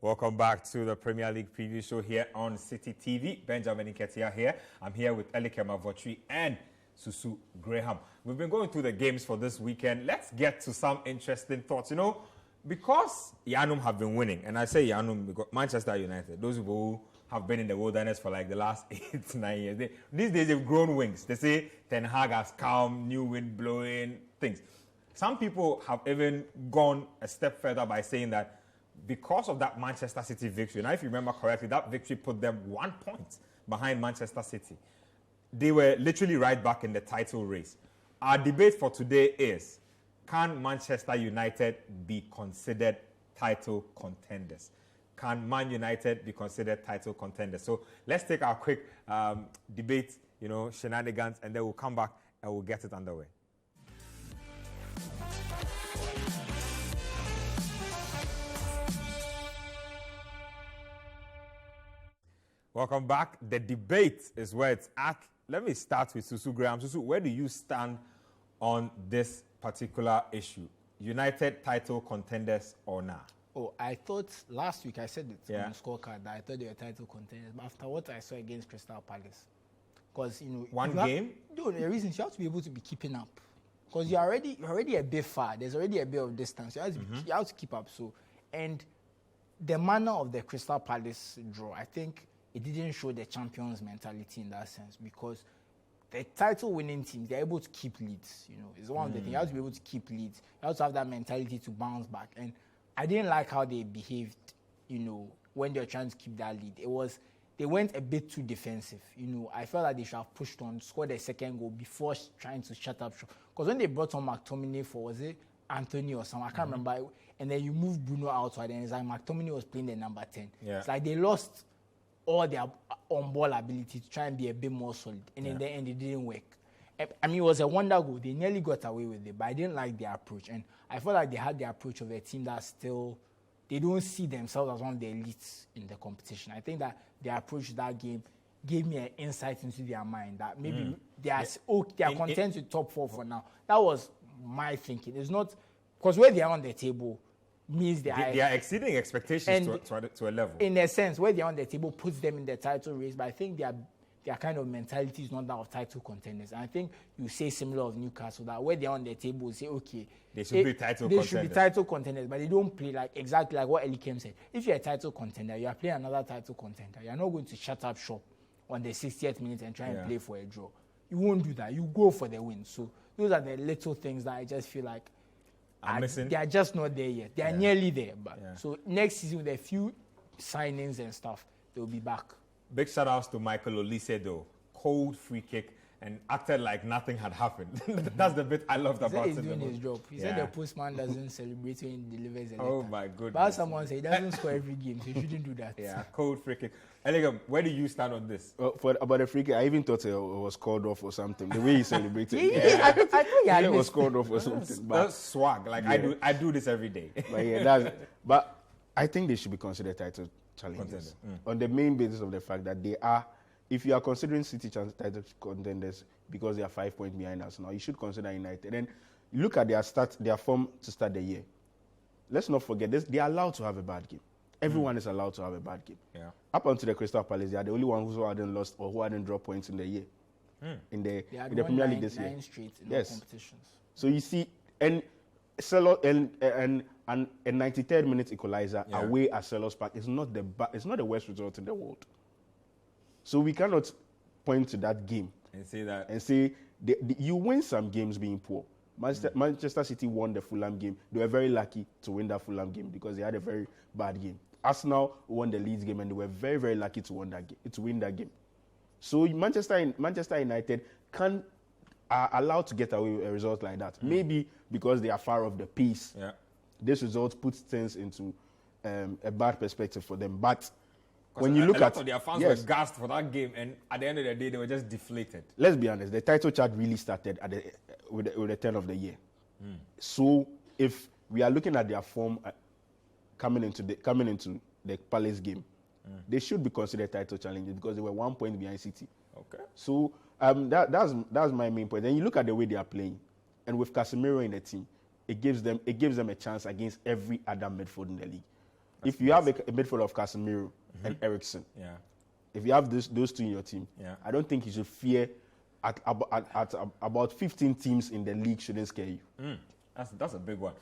Welcome back to the Premier League preview show here on Citi TV. Benjamin Nketiah here. I'm here with Elike Mavotri and Susu Graham. We've been going through the games for this weekend. Let's get to some interesting thoughts. You know, because Yanum have been winning, and I say Yanum because Manchester United, those who have been in the wilderness for like the last 8 to 9 years, these days they've grown wings. They say Ten Hag has come, new wind blowing, things. Some people have even gone a step further by saying that because of that Manchester City victory, and if you remember correctly, that victory put them 1 point behind Manchester City. They were literally right back in the title race. Our debate for today is, can Manchester United be considered title contenders? Can Man United be considered title contenders? So let's take our quick debate, shenanigans, and then we'll come back and we'll get it underway. Welcome back. The debate is where it's at. Let me start with Susu Graham. Susu, where do you stand on this particular issue? United title contenders or not? Oh, I thought last week I said it on the scorecard that I thought they were title contenders. But after what I saw against Crystal Palace, because one game, the reason you have to be able to be keeping up, because you're already a bit far. There's already a bit of distance. You have to keep up. So, and the manner of the Crystal Palace draw, I think it didn't show the champions' mentality in that sense, because the title-winning teams, they're able to keep leads. It's one of the things. You have to be able to keep leads. You have to have that mentality to bounce back. And I didn't like how they behaved, when they were trying to keep that lead. They went a bit too defensive. I felt like they should have pushed on, scored a second goal before trying to shut up shop. Because when they brought on McTominay for, was it Anthony or something? I can't remember. And then you moved Bruno outside, and it's like McTominay was playing the number 10. Yeah. It's like they lost all their on-ball ability to try and be a bit more solid. And in the end, it didn't work. I mean, it was a wonder goal. They nearly got away with it, but I didn't like their approach. And I felt like they had the approach of a team that still, they don't see themselves as one of the elites in the competition. I think that their approach to that game gave me an insight into their mind that maybe they are content with top 4 for now. That was my thinking. It's not, because where they are on the table means they are exceeding expectations to a level. In a sense, where they are on the table puts them in the title race, but I think their kind of mentality is not that of title contenders. And I think you say similar of Newcastle, that where they are on the table, say, okay, they should be title contenders, but they don't play exactly like what Elikem said. If you're a title contender, you are playing another title contender. You're not going to shut up shop on the 60th minute and try and play for a draw. You won't do that. You go for the win. So those are the little things that I just feel like they are just not there yet. They are nearly there. But so next season, with a few signings and stuff, they'll be back. Big shout outs to Michael Olise, though. Cold free kick and acted like nothing had happened. That's the bit I loved about it. He's doing his job. He said the postman doesn't celebrate when he delivers a letter. Oh my goodness. But someone said he doesn't score every game, so he shouldn't do that. Yeah, cold free kick. Elegam, where do you stand on this? About the free kick, I even thought it was called off or something. The way he celebrated I thought it was called off or something. That's swag. Like I do this every day. But I think they should be considered title challengers on the main basis of the fact that they are. If you are considering City title contenders because they are 5 points behind us now, you should consider United. And look at their form to start the year. Let's not forget this: they are allowed to have a bad game. Everyone is allowed to have a bad game. Yeah. Up until the Crystal Palace, they are the only one who hadn't lost or who hadn't dropped points in the year. In the Premier League this year. 9 straight in all competitions. So you see, and a 93rd minute equalizer away at Selhurst Park is not the worst result in the world. So we cannot point to that game and say you win some games being poor. Manchester City won the Fulham game. They were very lucky to win that Fulham game because they had a very bad game. Arsenal won the Leeds game and they were very, very lucky to win that game. So Manchester United are allowed to get away with a result like that. Maybe because they are far off the pace. Yeah. This result puts things into a bad perspective for them. But when you look at their fans were gassed for that game, and at the end of the day, they were just deflated. Let's be honest. The title chart really started with the turn of the year. So if we are looking at their form coming into the Palace game, they should be considered title challengers because they were 1 point behind City. Okay. So that's my main point. And you look at the way they are playing, and with Casemiro in the team, it gives them a chance against every other midfield in the league. If you have a midfield of Casemiro and Eriksen, if you have those two in your team, I don't think you should fear at about 15 teams in the league shouldn't scare you. That's a big one.